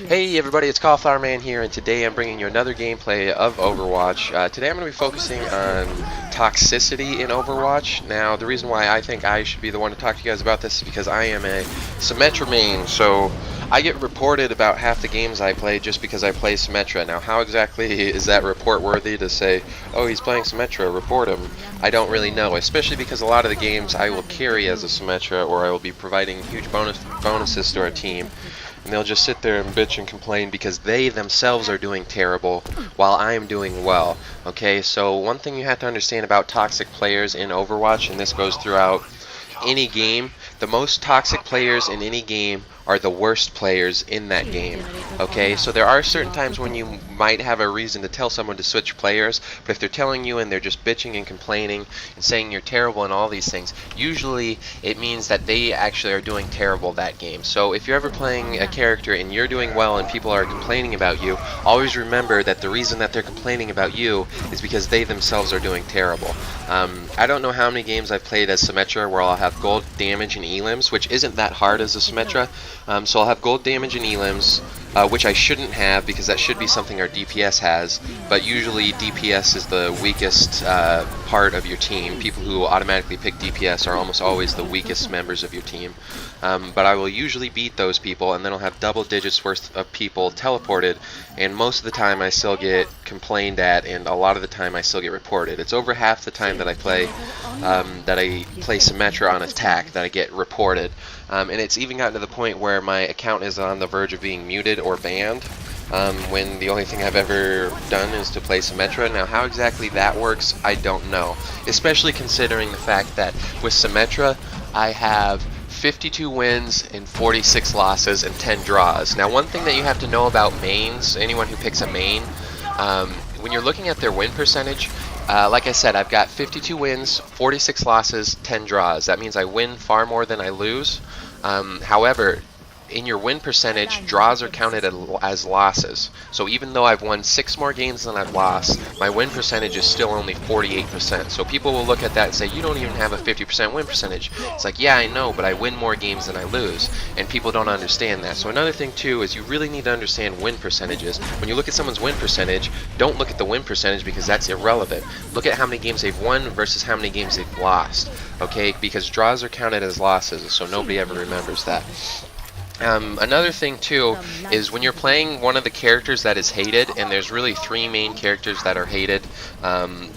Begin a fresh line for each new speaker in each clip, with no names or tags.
Hey everybody, it's Cauliflower Man here, and today I'm bringing you another gameplay of Overwatch. Today I'm going to be focusing on Toxicity in Overwatch. Now, the reason why I think I should be the one to talk to you guys about this is because I am a Symmetra main, so I get reported about half the games I play just because I play Symmetra. Now, how exactly is that report worthy to say, oh, he's playing Symmetra, report him? I don't really know, especially because a lot of the games I will carry as a Symmetra, or I will be providing huge bonuses to our team. And they'll just sit there and bitch and complain because they themselves are doing terrible while I'm doing well. Okay, so one thing you have to understand about toxic players in Overwatch, and this goes throughout any game, the most toxic players in any game are the worst players in that game. Okay, so there are certain times when you might have a reason to tell someone to switch players, but if they're telling you and they're just bitching and complaining and saying you're terrible and all these things, usually it means that they actually are doing terrible that game. So if you're ever playing a character and you're doing well and people are complaining about you, always remember that the reason that they're complaining about you is because they themselves are doing terrible. I don't know how many games I've played as Symmetra where I'll have gold damage and elims, which isn't that hard as a Symmetra. So I'll have gold damage and elims, which I shouldn't have because that should be something our DPS has, but usually DPS is the weakest part of your team. People who automatically pick DPS are almost always the weakest members of your team. But I will usually beat those people, and then I'll have double digits worth of people teleported, and most of the time I still get complained at, and a lot of the time I still get reported. It's over half the time that I play Symmetra on attack that I get reported. And it's even gotten to the point where my account is on the verge of being muted or banned, when the only thing I've ever done is to play Symmetra. Now, how exactly that works, I don't know. Especially considering the fact that with Symmetra, I have 52 wins and 46 losses and 10 draws. Now, one thing that you have to know about mains, anyone who picks a main, when you're looking at their win percentage, like I said, I've got 52 wins, 46 losses, 10 draws. That means I win far more than I lose. However, in your win percentage, draws are counted as losses. So even though I've won 6 more games than I've lost, my win percentage is still only 48%. So people will look at that and say, you don't even have a 50% win percentage. It's like, yeah, I know, but I win more games than I lose. And people don't understand that. So another thing too is you really need to understand win percentages. When you look at someone's win percentage, don't look at the win percentage because that's irrelevant. Look at how many games they've won versus how many games they've lost. Okay, because draws are counted as losses, so nobody ever remembers that. Another thing too is when you're playing one of the characters that is hated, and there's really 3 main characters that are hated.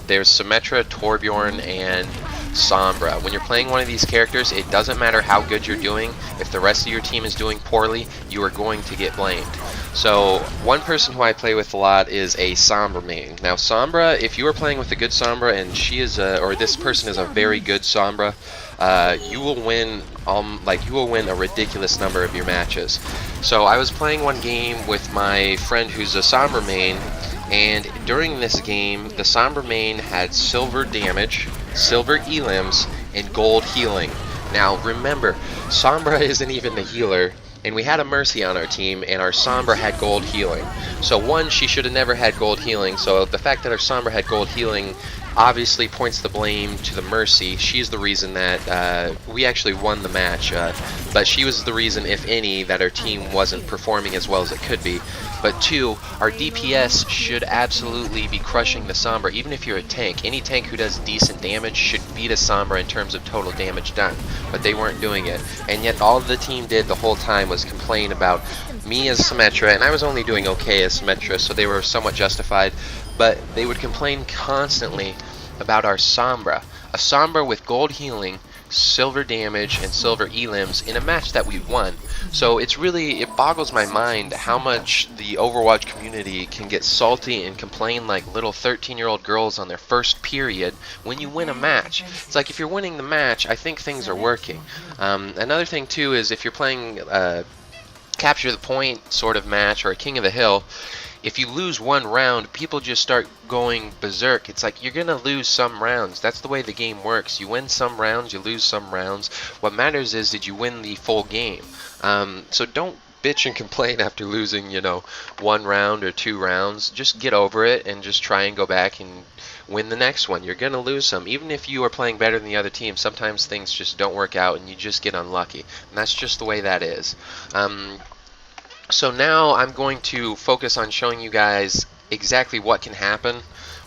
There's Symmetra, Torbjorn, and Sombra. When you're playing one of these characters, it doesn't matter how good you're doing. If the rest of your team is doing poorly, you are going to get blamed. So one person who I play with a lot is a Sombra main. Now Sombra, if you are playing with a good Sombra and she is or this person is a very good Sombra, you will win a ridiculous number of your matches. So I was playing one game with my friend who's a Sombra main, and during this game the Sombra main had silver damage, silver elims, and gold healing. Now remember, Sombra isn't even the healer, and we had a Mercy on our team, and our Sombra had gold healing. So one, she should have never had gold healing, so the fact that our Sombra had gold healing obviously points the blame to the Mercy. She's the reason that we actually won the match, but she was the reason, if any, that our team wasn't performing as well as it could be. But 2, our DPS should absolutely be crushing the Sombra. Even if you're a tank, any tank who does decent damage should beat a Sombra in terms of total damage done, but they weren't doing it. And yet all the team did the whole time was complain about me as Symmetra, and I was only doing okay as Symmetra, so they were somewhat justified, but they would complain constantly about our Sombra. A Sombra with gold healing, silver damage, and silver elims in a match that we won. So it boggles my mind how much the Overwatch community can get salty and complain like little 13-year-old girls on their first period when you win a match. It's like, if you're winning the match, I think things are working. Another thing too is if you're playing capture the point sort of match or a King of the Hill, if you lose one round, people just start going berserk. It's like, you're gonna lose some rounds. That's the way the game works. You win some rounds, you lose some rounds. What matters is, did you win the full game? So don't bitch and complain after losing, 1 round or 2 rounds. Just get over it and just try and go back and win the next one. You're gonna lose some. Even if you are playing better than the other team, sometimes things just don't work out and you just get unlucky. And that's just the way that is. So now I'm going to focus on showing you guys exactly what can happen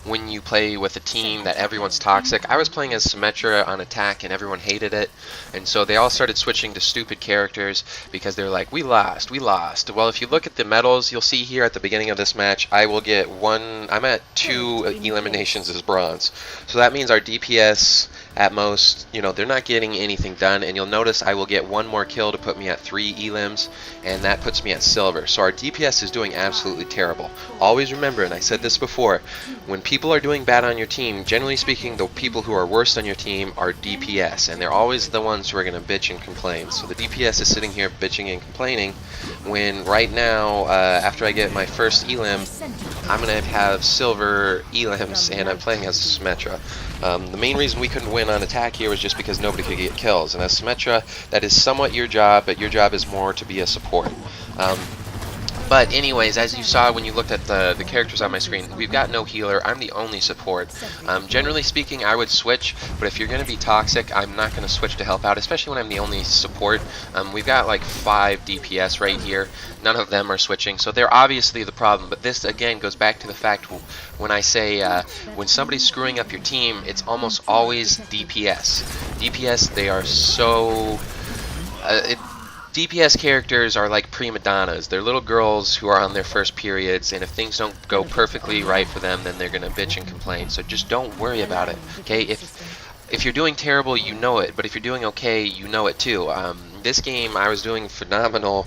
when you play with a team that everyone's toxic. I was playing as Symmetra on attack and everyone hated it, and so they all started switching to stupid characters because they're like, we lost, we lost. Well, if you look at the medals, you'll see here at the beginning of this match, I will get I'm at 2 eliminations as bronze. So that means our DPS at most, you know, they're not getting anything done, and you'll notice I will get 1 more kill to put me at 3 elims, and that puts me at silver. So our DPS is doing absolutely terrible. Always remember, and I said this before, when people are doing bad on your team, generally speaking, the people who are worst on your team are DPS, and they're always the ones who are going to bitch and complain. So the DPS is sitting here bitching and complaining, when right now, after I get my first elim, I'm going to have silver elims, and I'm playing as Symmetra. The main reason we couldn't win on attack here was just because nobody could get kills, and as Symmetra, that is somewhat your job, but your job is more to be a support. But anyways, as you saw when you looked at the characters on my screen, we've got no healer. I'm the only support. Generally speaking, I would switch, but if you're going to be toxic, I'm not going to switch to help out, especially when I'm the only support. We've got like 5 DPS right here. None of them are switching, so they're obviously the problem. But this, again, goes back to the fact when I say when somebody's screwing up your team, it's almost always DPS. DPS, they are so... DPS characters are like prima donnas. They're little girls who are on their first periods, and if things don't go perfectly right for them, then they're going to bitch and complain. So just don't worry about it, okay? If you're doing terrible, you know it, but if you're doing okay, you know it too. This game, I was doing phenomenal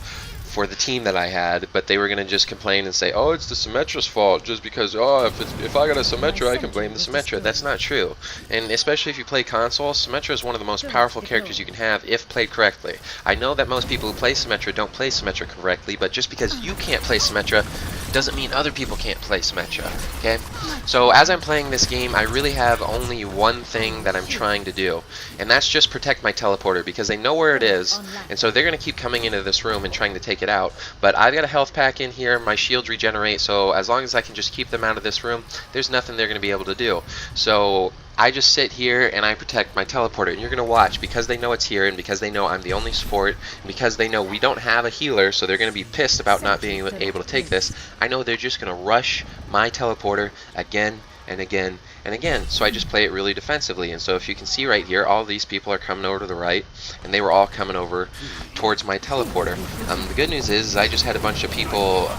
for the team that I had, but they were going to just complain and say, oh, it's the Symmetra's fault, just because, oh, if I got a Symmetra, I can blame the Symmetra. That's not true. And especially if you play console, Symmetra is one of the most powerful characters you can have if played correctly. I know that most people who play Symmetra don't play Symmetra correctly, but just because you can't play Symmetra doesn't mean other people can't play Symmetra, okay? So as I'm playing this game, I really have only one thing that I'm trying to do, and that's just protect my teleporter, because they know where it is, and so they're going to keep coming into this room and trying to take it out. But I've got a health pack in here, my shields regenerate, so as long as I can just keep them out of this room, there's nothing they're going to be able to do. So I just sit here and I protect my teleporter, and you're going to watch, because they know it's here, and because they know I'm the only support, and because they know we don't have a healer, so they're going to be pissed about not being able to take this. I know they're just going to rush my teleporter again and again and again, so I just play it really defensively. And so if you can see right here, all these people are coming over to the right, and they were all coming over towards my teleporter. The good news is I just had a bunch of people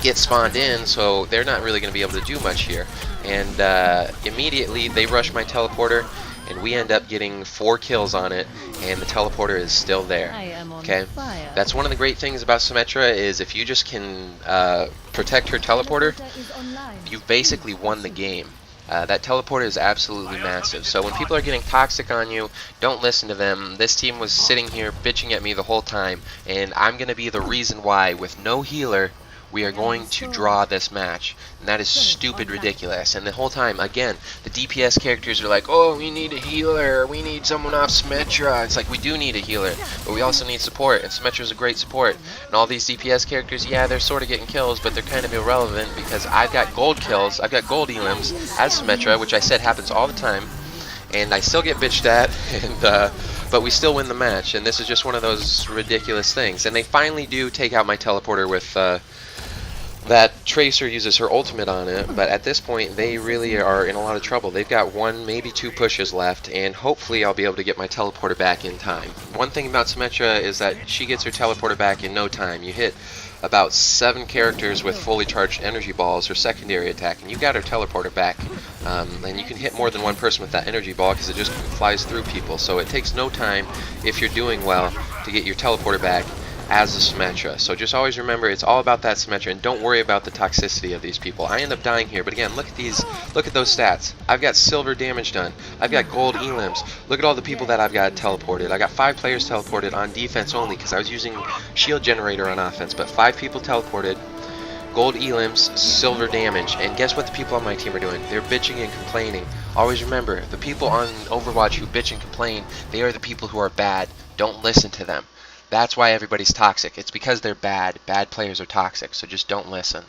get spawned in, so they're not really going to be able to do much here. And immediately they rush my teleporter, and we end up getting 4 kills on it, and the teleporter is still there. Okay, that's one of the great things about Symmetra, is if you just can protect her teleporter, you've basically won the game. That teleporter is absolutely massive. So when people are getting toxic on you, don't listen to them. This team was sitting here bitching at me the whole time, and I'm going to be the reason why, with no healer, we are going to draw this match. And that is stupid ridiculous. And the whole time, again, the DPS characters are like, oh, we need a healer, we need someone off Symmetra. It's like, we do need a healer, but we also need support, and Symmetra is a great support. And all these DPS characters, yeah, they're sort of getting kills, but they're kind of irrelevant, because I've got gold kills, I've got gold elims as Symmetra, which I said happens all the time, and I still get bitched at, and but we still win the match. And this is just one of those ridiculous things. And they finally do take out my teleporter with that Tracer uses her ultimate on it, but at this point they really are in a lot of trouble. They've got 1, maybe 2 pushes left, and hopefully I'll be able to get my teleporter back in time. One thing about Symmetra is that she gets her teleporter back in no time. You hit about 7 characters with fully charged energy balls, her secondary attack, and you got her teleporter back. And you can hit more than one person with that energy ball, because it just flies through people. So it takes no time, if you're doing well, to get your teleporter back as a Symmetra. So just always remember, it's all about that Symmetra, and don't worry about the toxicity of these people. I end up dying here, but again, look at these, look at those stats. I've got silver damage done, I've got gold elims, look at all the people that I've got teleported. I got 5 players teleported on defense only, because I was using shield generator on offense, but 5 people teleported, gold elims, silver damage. And guess what the people on my team are doing? They're bitching and complaining. Always remember, the people on Overwatch who bitch and complain, they are the people who are bad. Don't listen to them. That's why everybody's toxic. It's because they're bad. Bad players are toxic, so just don't listen.